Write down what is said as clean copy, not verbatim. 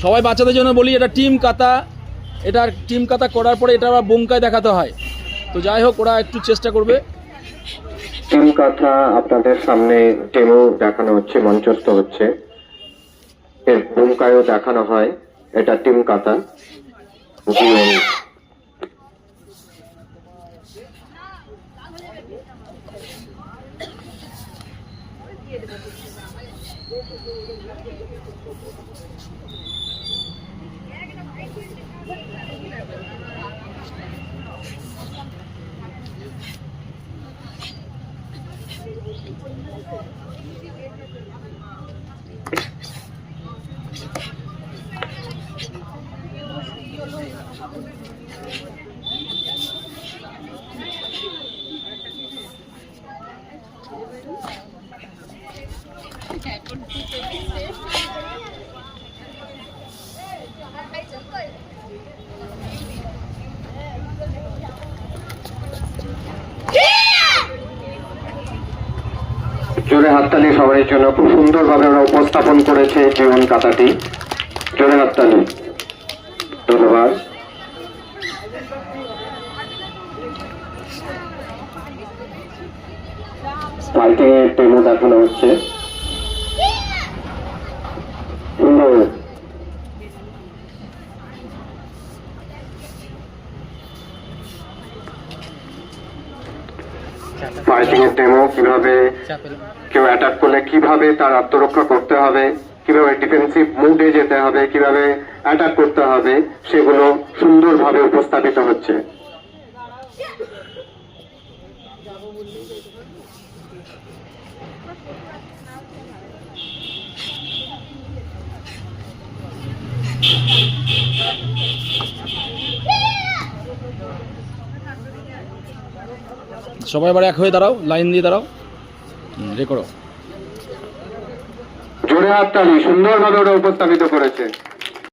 সবাই বাচ্চাদের জন্য বলি, এটা টিম কাতা, এটা টিম কাতা করার পরে এটা আবার বোমকায় দেখাতে হয়। তো যাই হোক, ওরা একটু চেষ্টা করবে। টিম কাতা আপনাদের সামনে ডেমো দেখানো হচ্ছে, মঞ্চস্থ হচ্ছে, এর বোমকায়ও দেখানো হয়। এটা টিম কাতা। জোরে হাততালি সবার জন্য। খুব সুন্দরভাবে ওরা উপস্থাপন করেছে জীবন কাতাটি। জোরে হাততালি, ধন্যবাদ। ফাইটিং এর ডেমো দেখানো হচ্ছে। সুন্দর। ফাইটিং এর ডেমো, কিভাবে কেউ অ্যাটাক করলে কিভাবে তার আত্মরক্ষা করতে হবে, কিভাবে ডিফেন্সিভ মুডে যেতে হবে, কিভাবে অ্যাটাক করতে হবে, সেগুলো সুন্দরভাবে উপস্থাপিত হচ্ছে। সবাই এবার এক হয়ে দাঁড়াও, লাইন দিয়ে দাঁড়াও, রেকর্ড। জোরে হাততালি, সুন্দরভাবে ওরা উপস্থাপিত করেছে।